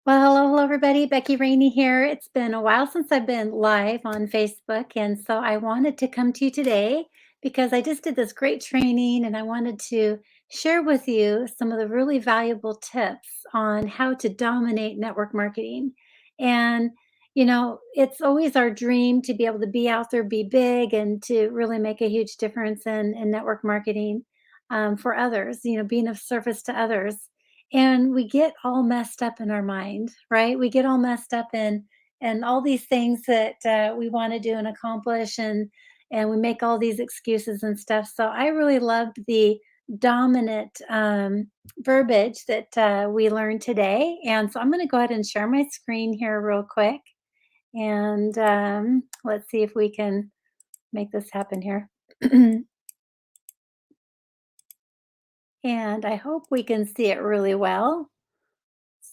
Well, hello, everybody. Becky Raney here. It's been a while since I've been live on Facebook, and so I wanted to come to you today because I just did this great training and I wanted to share with you some of the really valuable tips on how to dominate network marketing. And, it's always our dream to be able to be out there, be big, and to really make a huge difference in network marketing for others, being of service to others, and we get all messed up in our mind, right? We get all messed up in and all these things that we want to do and accomplish, and we make all these excuses and stuff. So I really loved the dominant verbiage that we learned today, and so I'm going to go ahead and share my screen here real quick, and let's see if we can make this happen here. And I hope we can see it really well.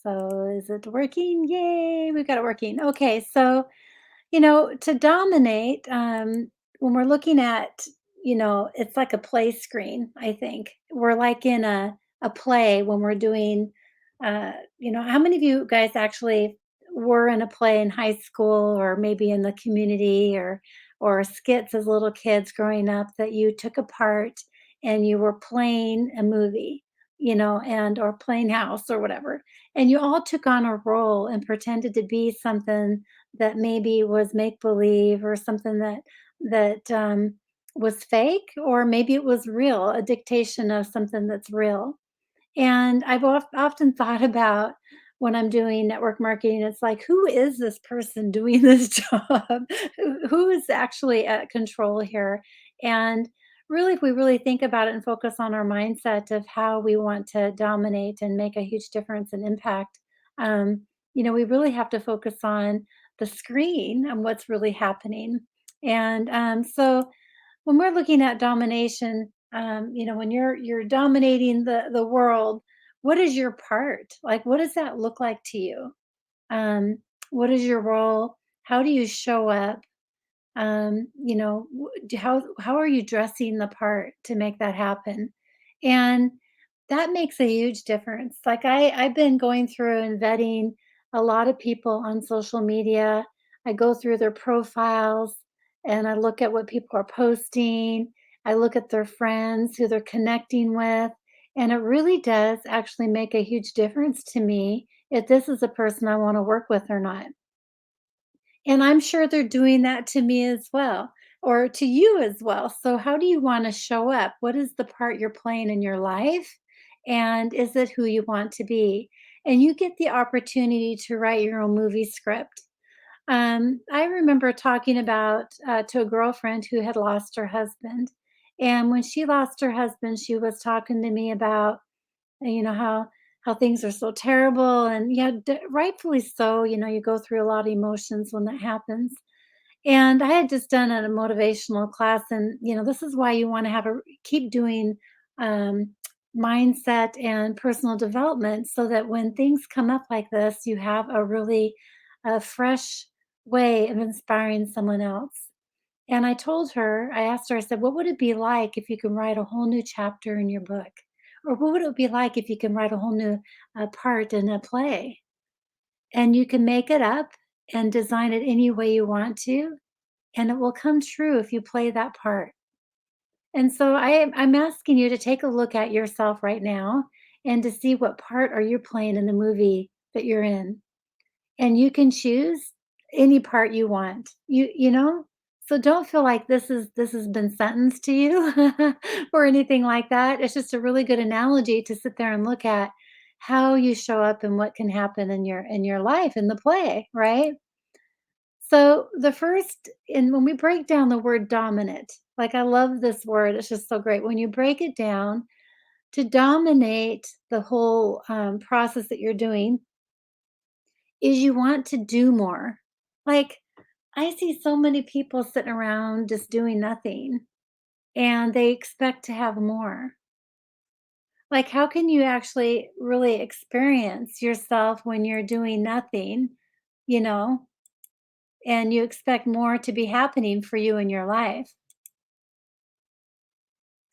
So is it working? Yay, we've got it working. Okay, so to dominate, when we're looking at, it's like a play screen, I think. We're like in a play when we're doing, how many of you guys actually were in a play in high school or maybe in the community or skits as little kids growing up that you took apart and you were playing a movie, and or playing house or whatever. And you all took on a role and pretended to be something that maybe was make believe or something that was fake, or maybe it was real, a dictation of something that's real. And I've often thought about when I'm doing network marketing, it's like, who is this person doing this job? Who is actually at control here? And really, if we really think about it and focus on our mindset of how we want to dominate and make a huge difference and impact, we really have to focus on the screen and what's really happening. And so when we're looking at domination, when you're dominating the world, what is your part? Like, what does that look like to you? Um, what is your role? How do you show up? How are you dressing the part to make that happen? And that makes a huge difference. Like I've been going through and vetting a lot of people on social media. I go through their profiles and I look at what people are posting. I look at their friends, who they're connecting with. And it really does actually make a huge difference to me if this is a person I want to work with or not. And I'm sure they're doing that to me as well, or to you as well. So, how do you want to show up? What is the part you're playing in your life? And is it who you want to be? And you get the opportunity to write your own movie script. I remember talking about to a girlfriend who had lost her husband. And when she lost her husband, she was talking to me about how things are so terrible, and yeah, rightfully so. You go through a lot of emotions when that happens. And I had just done a motivational class, and this is why you want to have a keep doing um, mindset and personal development, so that when things come up like this, you have a really fresh way of inspiring someone else. And I asked her, I said, what would it be like if you could write a whole new chapter in your book? Or what would it be like if you can write a whole new part in a play? And you can make it up and design it any way you want to, and it will come true if you play that part. And so I'm asking you to take a look at yourself right now and to see what part are you playing in the movie that you're in, and you can choose any part you want. So don't feel like this has been sentenced to you or anything like that. It's just a really good analogy to sit there and look at how you show up and what can happen in your life in the play, right? So the first and when we break down the word dominant, like I love this word, it's just so great. When you break it down, to dominate the whole process that you're doing, is you want to do more. Like, I see so many people sitting around just doing nothing and they expect to have more. Like, how can you actually really experience yourself when you're doing nothing, you know, and you expect more to be happening for you in your life?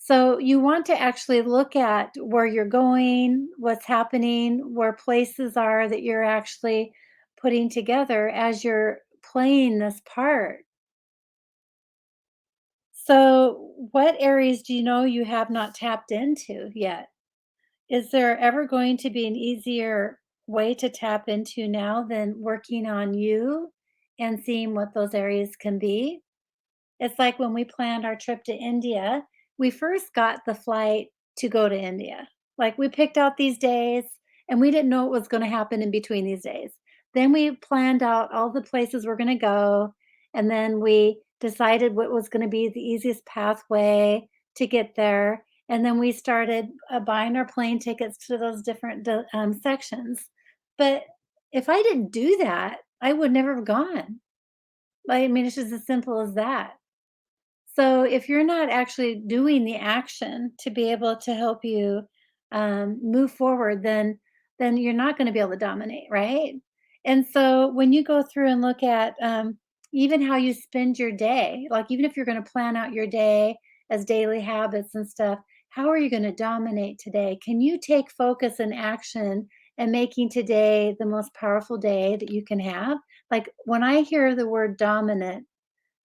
So you want to actually look at where you're going, what's happening, where places are that you're actually putting together as you're playing this part. So, what areas do you know you have not tapped into yet? Is there ever going to be an easier way to tap into now than working on you and seeing what those areas can be? It's like when we planned our trip to India, we first got the flight to go to India. Like we picked out these days and we didn't know what was going to happen in between these days. Then we planned out all the places we're going to go. And then we decided what was going to be the easiest pathway to get there. And then we started buying our plane tickets to those different sections. But if I didn't do that, I would never have gone. I mean, it's just as simple as that. So if you're not actually doing the action to be able to help you move forward, then you're not going to be able to dominate, right? And so when you go through and look at even how you spend your day, like even if you're going to plan out your day as daily habits and stuff, how are you going to dominate today? Can you take focus and action and making today the most powerful day that you can have? Like when I hear the word dominant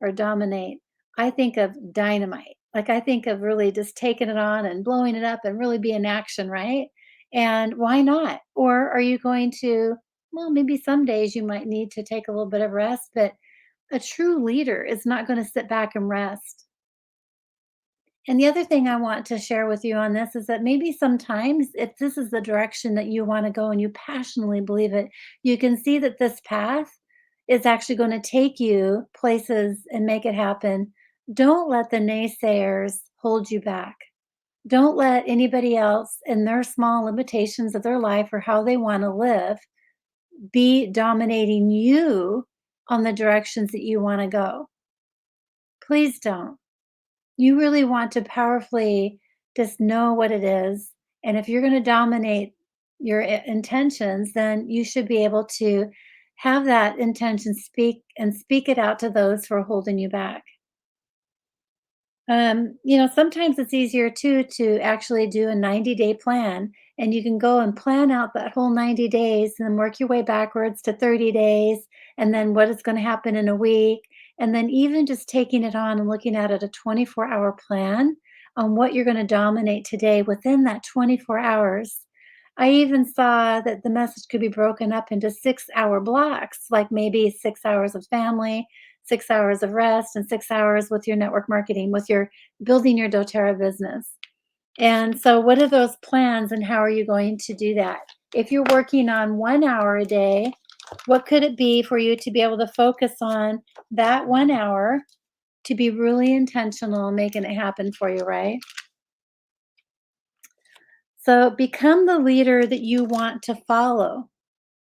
or dominate, I think of dynamite. Like, I think of really just taking it on and blowing it up and really be in action, right? And why not? Or are you going to, well, maybe some days you might need to take a little bit of rest, but a true leader is not going to sit back and rest. And the other thing I want to share with you on this is that maybe sometimes, if this is the direction that you want to go and you passionately believe it, you can see that this path is actually going to take you places and make it happen. Don't let the naysayers hold you back. Don't let anybody else and their small limitations of their life or how they want to live be dominating you on the directions that you want to go. Please don't. You really want to powerfully just know what it is, and if you're gonna dominate your intentions, then you should be able to have that intention speak it out to those who are holding you back. Sometimes it's easier too to actually do a 90-day plan, and you can go and plan out that whole 90 days and then work your way backwards to 30 days, and then what is going to happen in a week. And then even just taking it on and looking at it a 24-hour plan on what you're going to dominate today within that 24 hours. I even saw that the message could be broken up into 6-hour blocks, like maybe 6 hours of family, 6 hours of rest, and 6 hours with your network marketing, with your building your doTERRA business. And so, what are those plans and how are you going to do that? If you're working on 1 hour a day, what could it be for you to be able to focus on that 1 hour to be really intentional and making it happen for you, right? So, become the leader that you want to follow.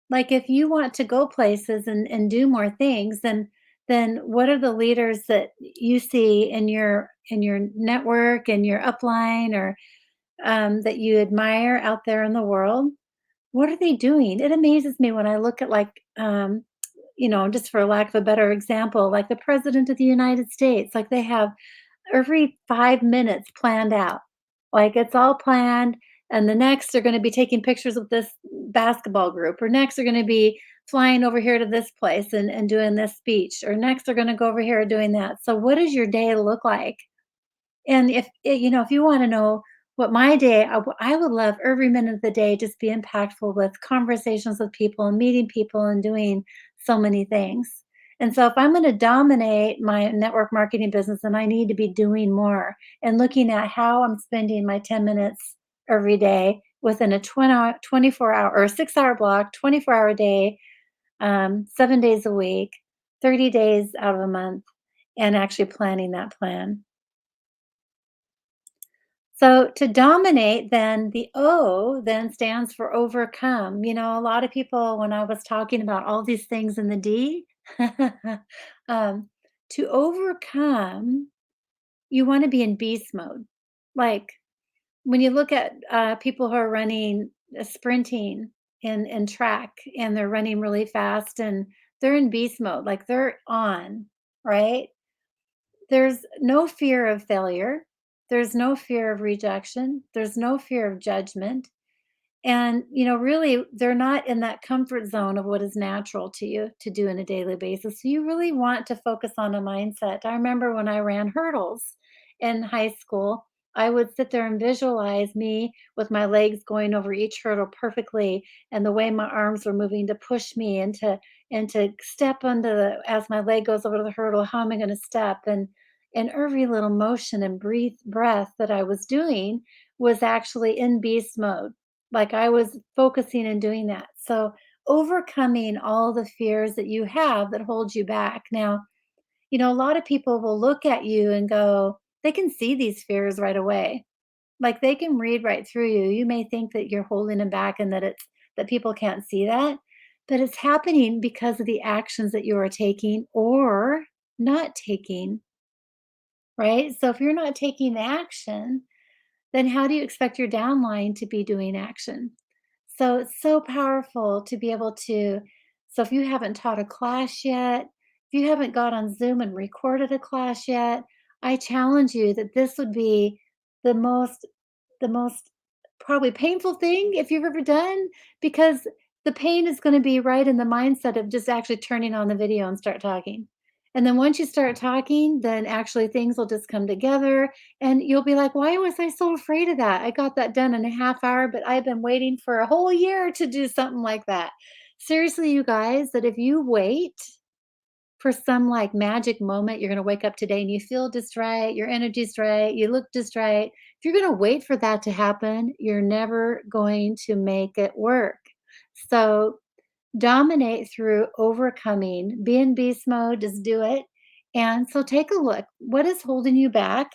Like, if you want to go places and do more things, then what are the leaders that you see in your network and your upline or, that you admire out there in the world? What are they doing? It amazes me when I look at, like, just for lack of a better example, like the president of the United States, like, they have every 5 minutes planned out. Like, it's all planned, and the next they're gonna be taking pictures with this basketball group, or next they're gonna be flying over here to this place and doing this speech, or next they're gonna go over here and doing that. So what does your day look like? And if you wanna know what my day I would love every minute of the day just be impactful with conversations with people and meeting people and doing so many things. And so if I'm gonna dominate my network marketing business, then I need to be doing more and looking at how I'm spending my 10 minutes every day within a 24-hour or a 6-hour block, 24-hour day, 7 days a week, 30 days out of a month, and actually planning that plan. So to dominate, then the O then stands for overcome. A lot of people, when I was talking about all these things in the D, um, to overcome, you want to be in beast mode. Like when you look at people who are running, sprinting in track, and they're running really fast and they're in beast mode, like they're on, right? There's no fear of failure. There's no fear of rejection. There's no fear of judgment. And, really, they're not in that comfort zone of what is natural to you to do on a daily basis. So you really want to focus on a mindset. I remember when I ran hurdles in high school, I would sit there and visualize me with my legs going over each hurdle perfectly and the way my arms were moving to push me and to step under the as my leg goes over the hurdle, how am I going to step? And every little motion and breath that I was doing was actually in beast mode, like, I was focusing and doing that. So, overcoming all the fears that you have that hold you back. Now, a lot of people will look at you and go, they can see these fears right away. Like, they can read right through you. You may think that you're holding them back and that people can't see that, but it's happening because of the actions that you are taking or not taking, right? So, if you're not taking action, then how do you expect your downline to be doing action? So it's so powerful to be able to. So if you haven't taught a class yet, if you haven't got on Zoom and recorded a class yet, I challenge you that this would be the most probably painful thing if you've ever done, because the pain is going to be right in the mindset of just actually turning on the video and start talking. And then once you start talking, then actually things will just come together and you'll be like, why was I so afraid of that? I got that done in a half hour, but I've been waiting for a whole year to do something like that. Seriously, you guys, that if you wait for some like magic moment, you're going to wake up today and you feel just right, your energy's right, you look just right. If you're going to wait for that to happen, you're never going to make it work. So dominate through overcoming, be in beast mode, just do it. And so take a look. What is holding you back?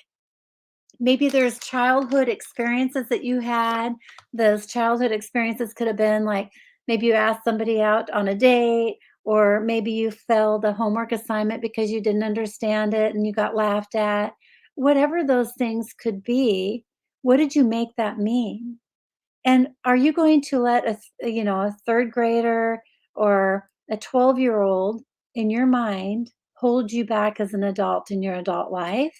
Maybe there's childhood experiences that you had. Those childhood experiences could have been like maybe you asked somebody out on a date, or maybe you failed a homework assignment because you didn't understand it and you got laughed at. Whatever those things could be, what did you make that mean? And are you going to let a third grader or a 12-year-old in your mind hold you back as an adult in your adult life?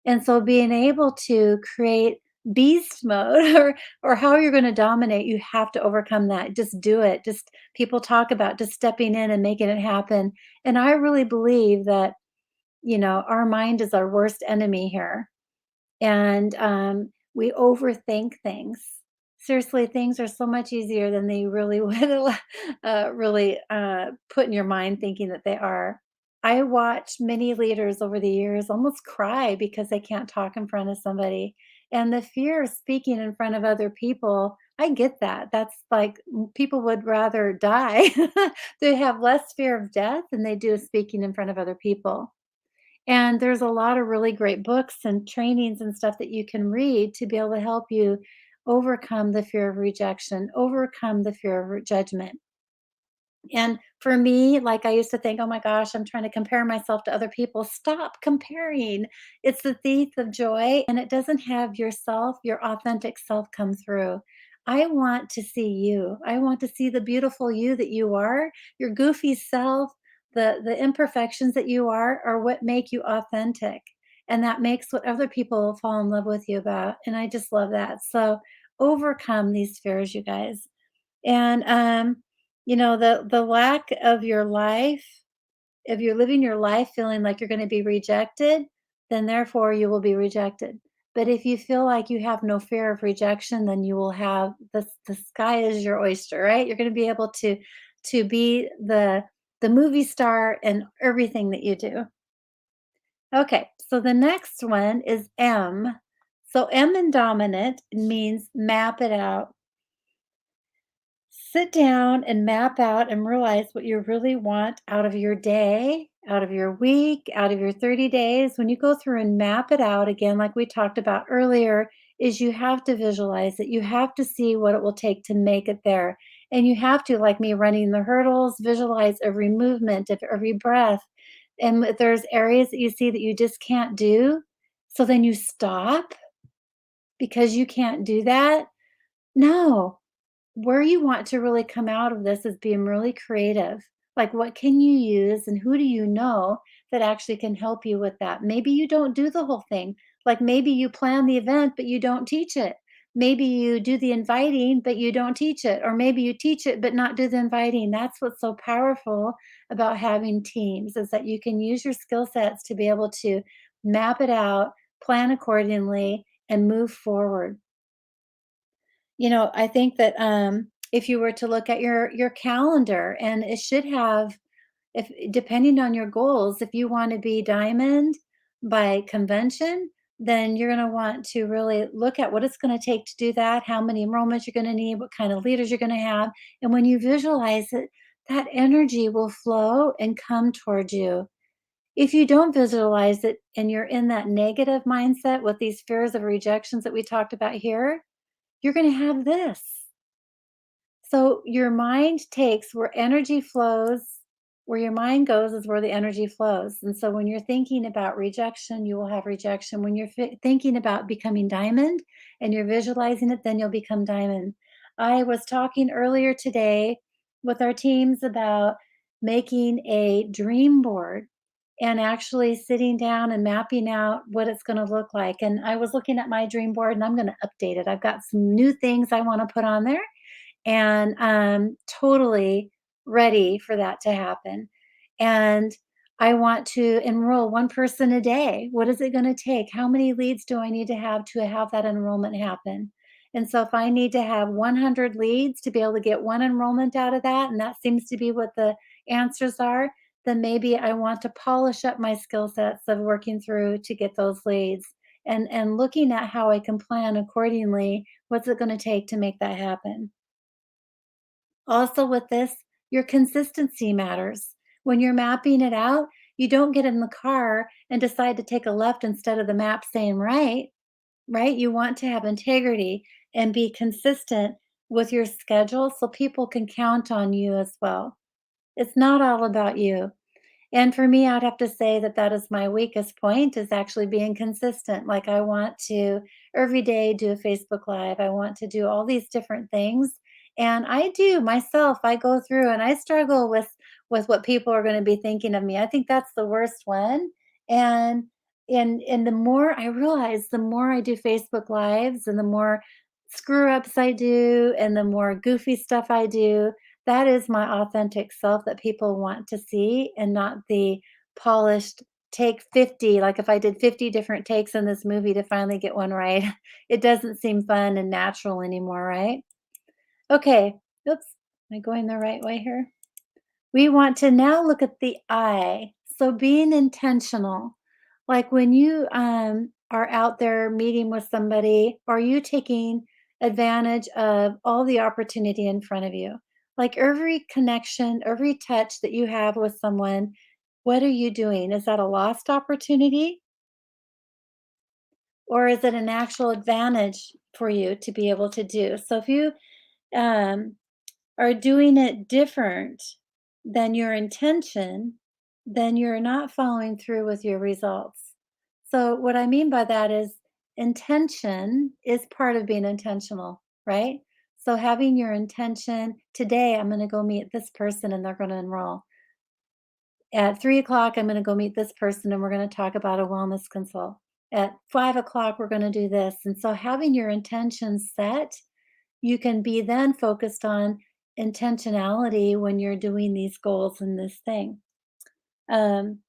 And so being able to create beast mode or how you're gonna dominate, you have to overcome that. Just do it. Just people talk about just stepping in and making it happen. And I really believe that, our mind is our worst enemy here. And we overthink things. Seriously, things are so much easier than they really would really put in your mind thinking that they are. I watch many leaders over the years almost cry because they can't talk in front of somebody. And the fear of speaking in front of other people, I get that. That's like people would rather die. They have less fear of death than they do of speaking in front of other people. And there's a lot of really great books and trainings and stuff that you can read to be able to help you overcome the fear of rejection, overcome the fear of judgment. And for me, like, I used to think, "Oh my gosh, I'm trying to compare myself to other people." Stop comparing. It's the thief of joy, and it doesn't have yourself, your authentic self come through. I want to see you. I want to see the beautiful you that you are, your goofy self, the imperfections that you are what make you authentic, and that makes what other people fall in love with you about, and I just love that. So, overcome these fears, you guys. And, the lack of your life, if you're living your life feeling like you're gonna be rejected, then therefore you will be rejected. But if you feel like you have no fear of rejection, then you will have the sky is your oyster, right? You're gonna be able to be the movie star in everything that you do. Okay, so the next one is M. So M in dominant means map it out. Sit down and map out and realize what you really want out of your day, out of your week, out of your 30 days. When you go through and map it out again, like we talked about earlier, is you have to visualize it. You have to see what it will take to make it there. And you have to, like me running the hurdles, visualize every movement of every breath. And if there's areas that you see that you just can't do, so then you stop because you can't do that. No, where you want to really come out of this is being really creative. Like, what can you use and who do you know that actually can help you with that? Maybe you don't do the whole thing. Like maybe you plan the event, but you don't teach it. Maybe you do the inviting, but you don't teach it. Or maybe you teach it, but not do the inviting. That's what's so powerful about having teams is that you can use your skill sets to be able to map it out, plan accordingly, and move forward. I think that if you were to look at your calendar, and it should have, if depending on your goals, if you want to be diamond by convention, then you're going to want to really look at what it's going to take to do that, how many enrollments you're going to need, what kind of leaders you're going to have. And when you visualize it, that energy will flow and come towards you. If you don't visualize it and you're in that negative mindset with these fears of rejections that we talked about here, you're going to have this. So your mind takes where energy flows, where your mind goes is where the energy flows. And so when you're thinking about rejection, you will have rejection. When you're thinking about becoming diamond and you're visualizing it, then you'll become diamond. I was talking earlier today with our teams about making a dream board and actually sitting down and mapping out what it's going to look like. And I was looking at my dream board and I'm going to update it. I've got some new things I want to put on there and I'm totally ready for that to happen. And I want to enroll one person a day. What is it going to take? How many leads do I need to have that enrollment happen? And so if I need to have 100 leads to be able to get one enrollment out of that, and that seems to be what the answers are, then maybe I want to polish up my skill sets of working through to get those leads and looking at how I can plan accordingly. What's it going to take to make that happen? Also, with this, your consistency matters. When you're mapping it out, you don't get in the car and decide to take a left instead of the map saying right, right? You want to have integrity and be consistent with your schedule so people can count on you as well. It's not all about you. And for me, I'd have to say that that is my weakest point is actually being consistent. Like I want to every day do a Facebook Live. I want to do all these different things. And I do myself, I go through and I struggle with what people are going to be thinking of me. I think that's the worst one. And and the more I realize, the more I do Facebook Lives and the more screw ups I do and the more goofy stuff I do, that is my authentic self that people want to see and not the polished take 50, like if I did 50 different takes in this movie to finally get one right, it doesn't seem fun and natural anymore, right? Okay. Oops. Am I going the right way here? We want to now look at the I. So being intentional. Like when you are out there meeting with somebody, are you taking advantage of all the opportunity in front of you? Like every connection, every touch that you have with someone, what are you doing? Is that a lost opportunity or is it an actual advantage for you to be able to do? So if you um, are doing it different than your intention, then you're not following through with your results. So, what I mean by that is intention is part of being intentional, right? So, having your intention today, I'm going to go meet this person and they're going to enroll. At 3 o'clock, I'm going to go meet this person and we're going to talk about a wellness consult. At 5 o'clock, we're going to do this. And so, having your intentions set, you can be then focused on intentionality when you're doing these goals in this thing. Um,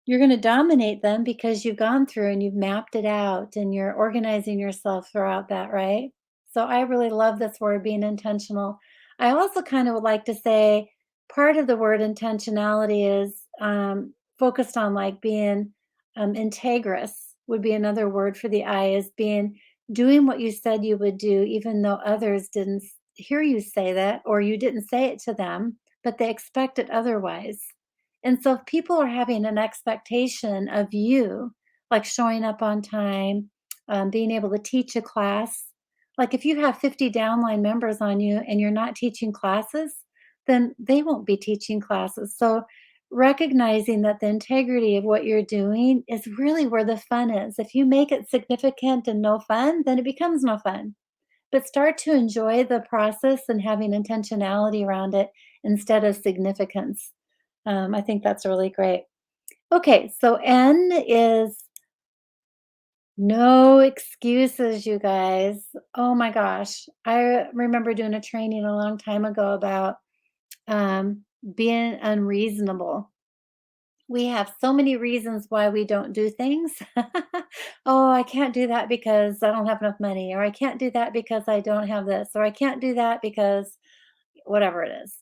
you're going to dominate them because you've gone through and you've mapped it out and you're organizing yourself throughout that, right? So I really love this word being intentional. I also kind of would like to say part of the word intentionality is focused on like being integrous, would be another word for the I, is being doing what you said you would do, even though others didn't hear you say that or you didn't say it to them, but they expect it otherwise. And so if people are having an expectation of you, like showing up on time, being able to teach a class, like if you have 50 downline members on you and you're not teaching classes, then they won't be teaching classes. So recognizing that the integrity of what you're doing is really where the fun is. If you make it significant and no fun, then it becomes no fun. But start to enjoy the process and having intentionality around it instead of significance. I think that's really great. Okay, so N is No excuses, you guys. Oh my gosh. I remember doing a training a long time ago about um, being unreasonable. We have so many reasons why we don't do things. Oh, I can't do that because I don't have enough money, or I can't do that because I don't have this, or I can't do that because whatever it is.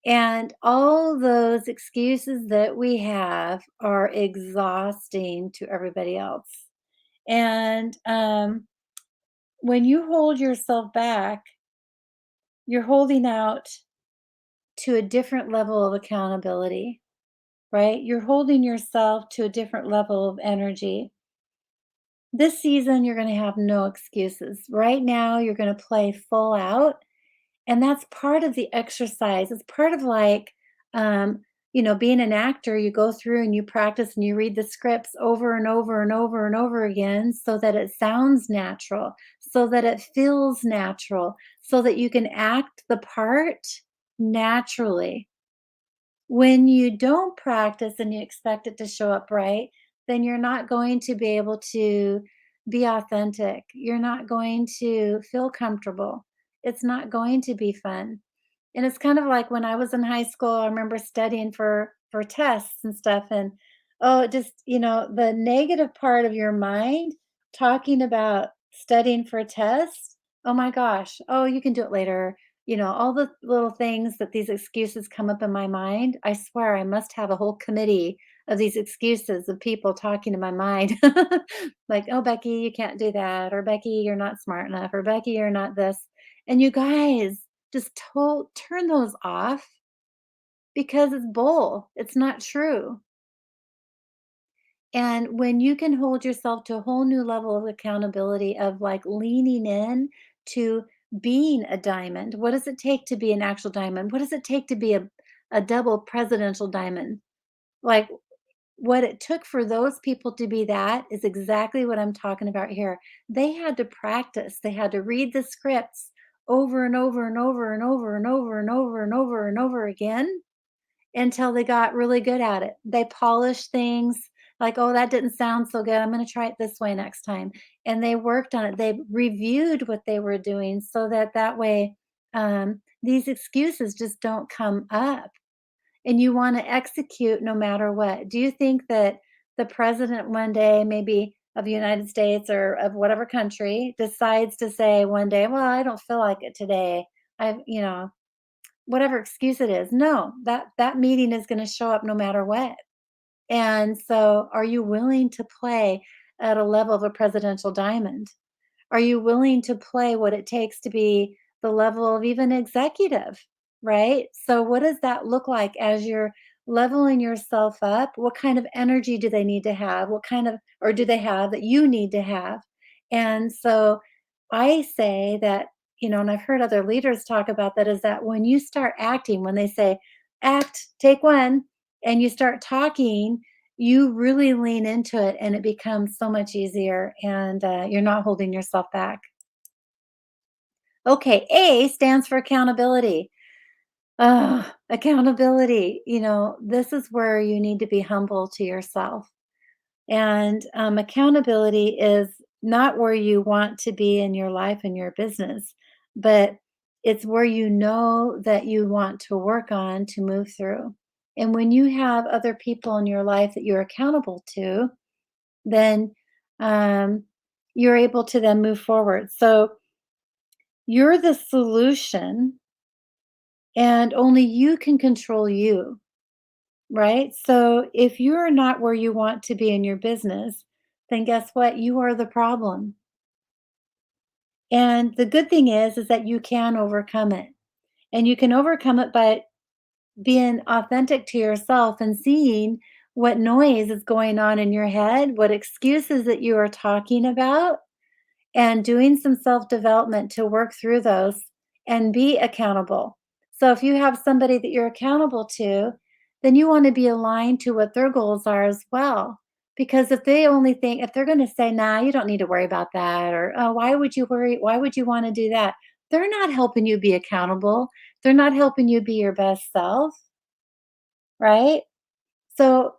And all those excuses that we have are exhausting to everybody else. And when you hold yourself back, you're holding out to a different level of accountability, right? You're holding yourself to a different level of energy. This season, you're going to have no excuses. Right now, you're going to play full out. And that's part of the exercise. It's part of like, um, being an actor, you go through and you practice and you read the scripts over and over and over and over again so that it sounds natural, so that it feels natural, so that you can act the part naturally. When you don't practice and you expect it to show up right, then you're not going to be able to be authentic. You're not going to feel comfortable. It's not going to be fun. And it's kind of like when I was in high school, I remember studying for tests and stuff, and oh, it just, the negative part of your mind talking about studying for tests, oh my gosh, oh, you can do it later. All the little things that these excuses come up in my mind. I swear I must have a whole committee of these excuses of people talking in my mind. Like, oh, Becky, you can't do that, or Becky, you're not smart enough, or Becky, you're not this. And you guys, just turn those off because it's bull. It's not true. And when you can hold yourself to a whole new level of accountability of like leaning in to being a diamond, what does it take to be an actual diamond? What does it take to be a double presidential diamond? Like what it took for those people to be that is exactly what I'm talking about here. They had to practice, they had to read the scripts over and over and over and over and over and over and over and over again until they got really good at it. They polished things like, "Oh, that didn't sound so good. I'm gonna try it this way next time." And they worked on it. They reviewed what they were doing so that that way, these excuses just don't come up, and you wanna execute no matter what. Do you think that the president one day, maybe of the United States or of whatever country, decides to say one day, "Well, I don't feel like it today. I" whatever excuse it is. No, that meeting is gonna show up no matter what. And so, are you willing to play at a level of a presidential diamond? Are you willing to play what it takes to be the level of even executive, right? So, what does that look like as you're leveling yourself up? What kind of energy do they need to have? What kind of, or do they have that you need to have? And so, I say that, and I've heard other leaders talk about that, is that when you start acting, when they say, act, take one, and you start talking, you really lean into it and it becomes so much easier and you're not holding yourself back. Okay, A stands for accountability. Accountability. This is where you need to be humble to yourself. And accountability is not where you want to be in your life and your business, but it's where you know that you want to work on to move through. And when you have other people in your life that you're accountable to, then um, you're able to then move forward. So you're the solution, and only you can control you, right? So if you're not where you want to be in your business, then guess what? You are the problem. And the good thing is that you can overcome it. And you can overcome it by being authentic to yourself and seeing what noise is going on in your head, what excuses that you are talking about, and doing some self development to work through those and be accountable. So if you have somebody that you're accountable to, then you want to be aligned to what their goals are as well. Because if they only think, if they're going to say, nah, you don't need to worry about that, or oh, why would you worry? Why would you want to do that? They're not helping you be accountable. They're not helping you be your best self, right? So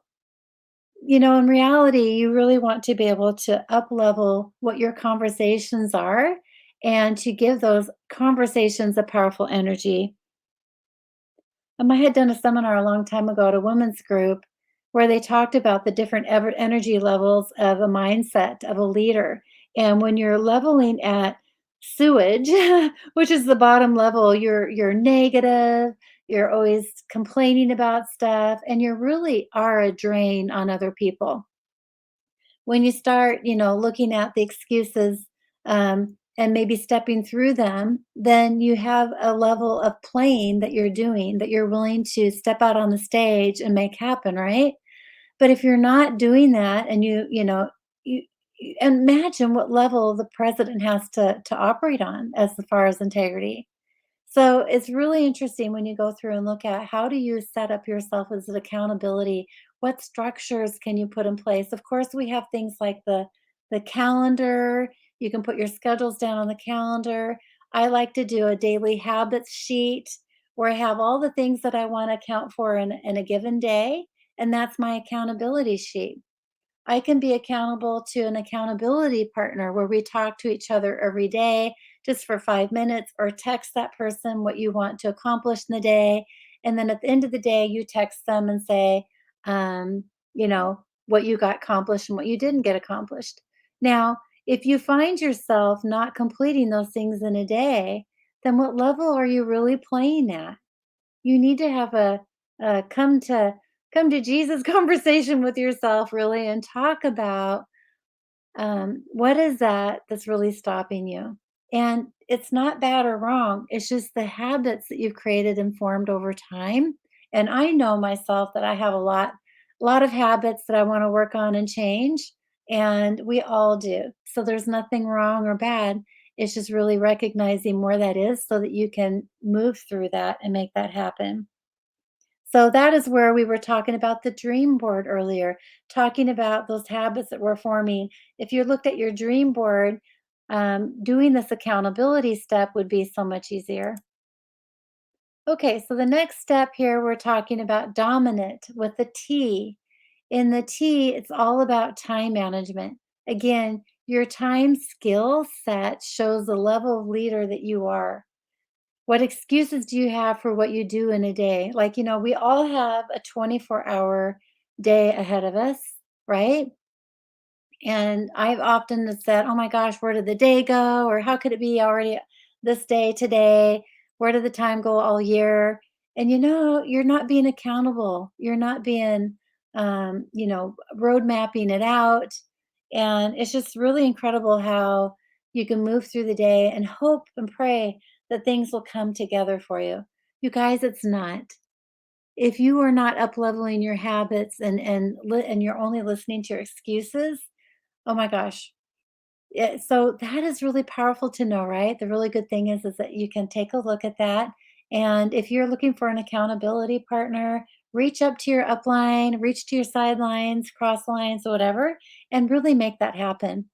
in reality, you really want to be able to up level what your conversations are and to give those conversations a powerful energy. I had done a seminar a long time ago at a women's group where they talked about the different energy levels of a mindset of a leader. And when you're leveling at sewage, which is the bottom level, you're negative, you're always complaining about stuff, and you really are a drain on other people. When you start, looking at the excuses, and maybe stepping through them, then you have a level of playing that you're doing, that you're willing to step out on the stage and make happen, right? But if you're not doing that and you imagine what level the president has to operate on as far as integrity. So it's really interesting when you go through and look at how do you set up yourself as an accountability? What structures can you put in place? Of course, we have things like the calendar. You can put your schedules down on the calendar. I like to do a daily habits sheet where I have all the things that I want to account for in a given day, and that's my accountability sheet. I can be accountable to an accountability partner where we talk to each other every day just for 5 minutes or text that person what you want to accomplish in the day. And then at the end of the day, you text them and say, um, what you got accomplished and what you didn't get accomplished. Now, if you find yourself not completing those things in a day, then what level are you really playing at? You need to have a come to Jesus conversation with yourself really and talk about what is that that's really stopping you. And it's not bad or wrong. It's just the habits that you've created and formed over time. And I know myself that I have a lot of habits that I want to work on and change. And we all do. So there's nothing wrong or bad. It's just really recognizing where that is so that you can move through that and make that happen. So that is where we were talking about the dream board earlier, talking about those habits that we're forming. If you looked at your dream board, doing this accountability step would be so much easier. Okay, so the next step here, we're talking about dominant with the T. In the T, it's all about time management. Again, your time skill set shows the level of leader that you are. What excuses do you have for what you do in a day? Like, we all have a 24-hour day ahead of us, right? And I've often said, oh my gosh, where did the day go? Or how could it be already this day today? Where did the time go all year? And you're not being accountable. You're not being, road mapping it out. And it's just really incredible how you can move through the day and hope and pray that things will come together for you. You guys, it's not. If you are not up leveling your habits and you're only listening to your excuses, oh my gosh. Yeah, so that is really powerful to know, right? The really good thing is that you can take a look at that. And if you're looking for an accountability partner, reach up to your upline, reach to your sidelines, cross lines, whatever, and really make that happen.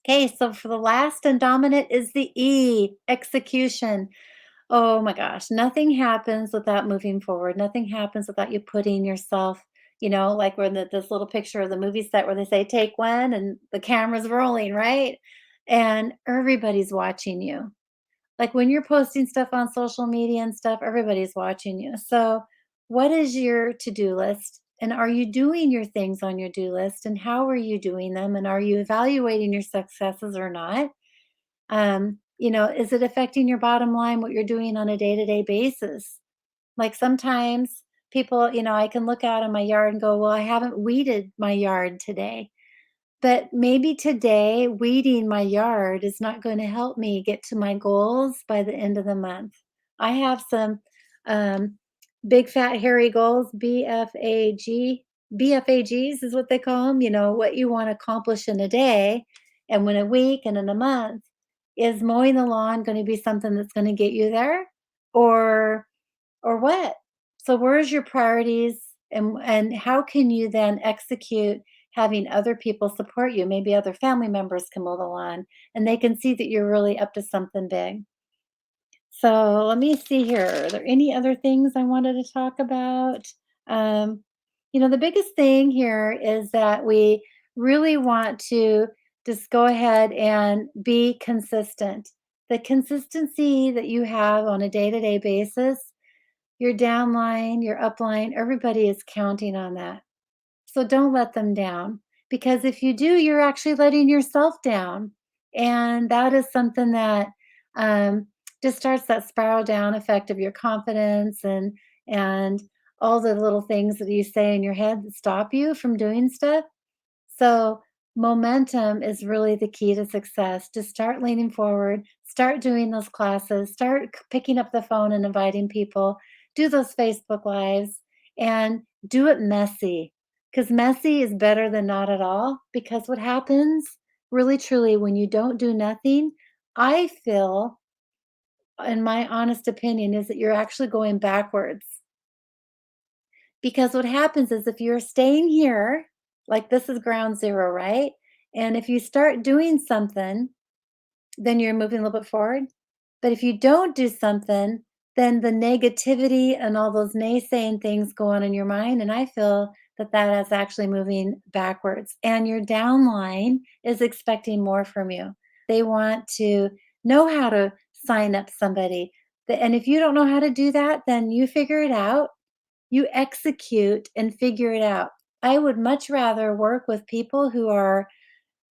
Okay, so for the last and dominant is the E, execution. Oh my gosh, nothing happens without moving forward. Nothing happens without you putting yourself, like when this little picture of the movie set where they say take one and the camera's rolling, right? And everybody's watching you. Like when you're posting stuff on social media and stuff, everybody's watching you. So, what is your to-do list? And are you doing your things on your do list? And how are you doing them? And are you evaluating your successes or not? Is it affecting your bottom line what you're doing on a day-to-day basis? Like sometimes people, I can look out in my yard and go, well, I haven't weeded my yard today. But maybe today weeding my yard is not going to help me get to my goals by the end of the month. I have some um, big fat hairy goals, BFAGs is what they call them, what you want to accomplish in a day and when a week and in a month. Is mowing the lawn going to be something that's going to get you there? Or what? So where's your priorities and how can you then execute having other people support you? Maybe other family members can mow the lawn and they can see that you're really up to something big. So let me see here. Are there any other things I wanted to talk about? Um, The biggest thing here is that we really want to just go ahead and be consistent. The consistency that you have on a day-to-day basis, your downline, your upline, everybody is counting on that. So don't let them down, because if you do, you're actually letting yourself down. And that is something that um, just starts that spiral down effect of your confidence and all the little things that you say in your head that stop you from doing stuff. So, momentum is really the key to success. Just start leaning forward, start doing those classes, start picking up the phone and inviting people, do those Facebook Lives, and do it messy. Because messy is better than not at all. Because what happens really truly when you don't do nothing, I feel, in my honest opinion, is that you're actually going backwards. Because what happens is if you're staying here, like this is ground zero, right? And if you start doing something, then you're moving a little bit forward. But if you don't do something, then the negativity and all those naysaying things go on in your mind. And I feel that that is actually moving backwards. And your downline is expecting more from you. They want to know how to sign up somebody. And if you don't know how to do that, then you figure it out, you execute and figure it out. I would much rather work with people who are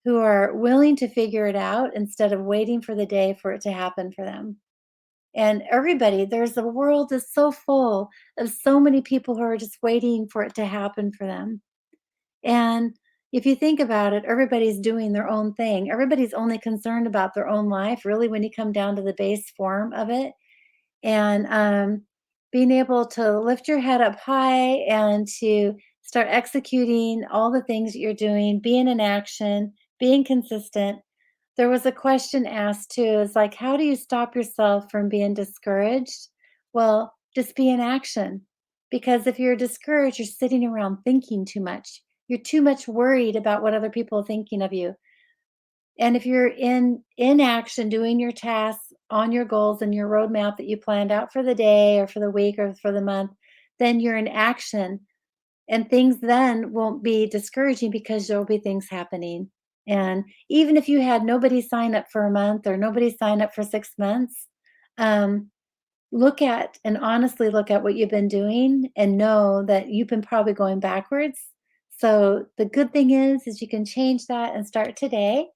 willing to figure it out instead of waiting for the day for it to happen for them. And everybody, there's the world is so full of so many people who are just waiting for it to happen for them. And if you think about it, everybody's doing their own thing. Everybody's only concerned about their own life, really, when you come down to the base form of it. And being able to lift your head up high and to start executing all the things that you're doing, being in action, being consistent. There was a question asked too, is like, how do you stop yourself from being discouraged? Well, just be in action. Because if you're discouraged, you're sitting around thinking too much. You're too much worried about what other people are thinking of you. And if you're in action doing your tasks on your goals and your roadmap that you planned out for the day or for the week or for the month, then you're in action, and things then won't be discouraging because there'll be things happening. And even if you had nobody sign up for a month or nobody sign up for 6 months, um, look at and honestly look at what you've been doing and know that you've been probably going backwards. So the good thing is you can change that and start today.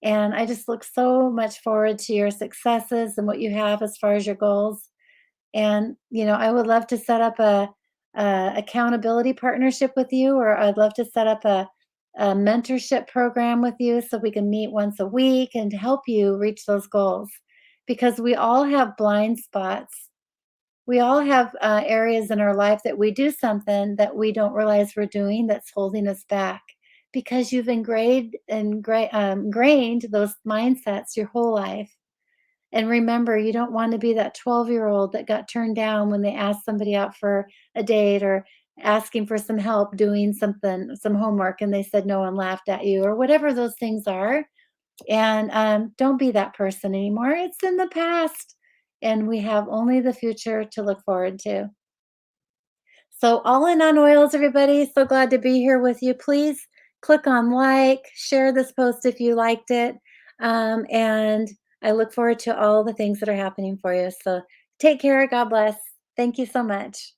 And I just look so much forward to your successes and what you have as far as your goals. And, I would love to set up a accountability partnership with you, or I'd love to set up a mentorship program with you so we can meet once a week and to help you reach those goals. Because we all have blind spots. We all have areas in our life that we do something that we don't realize we're doing that's holding us back because you've ingrained those mindsets your whole life. And remember, you don't want to be that 12-year-old that got turned down when they asked somebody out for a date or asking for some help doing something, some homework, and they said no and laughed at you, or whatever those things are. And don't be that person anymore. It's in the past, and we have only the future to look forward to. So, all in on oils, everybody. So glad to be here with you. Please click on like, share this post if you liked it. And I look forward to all the things that are happening for you. So, take care. God bless. Thank you so much.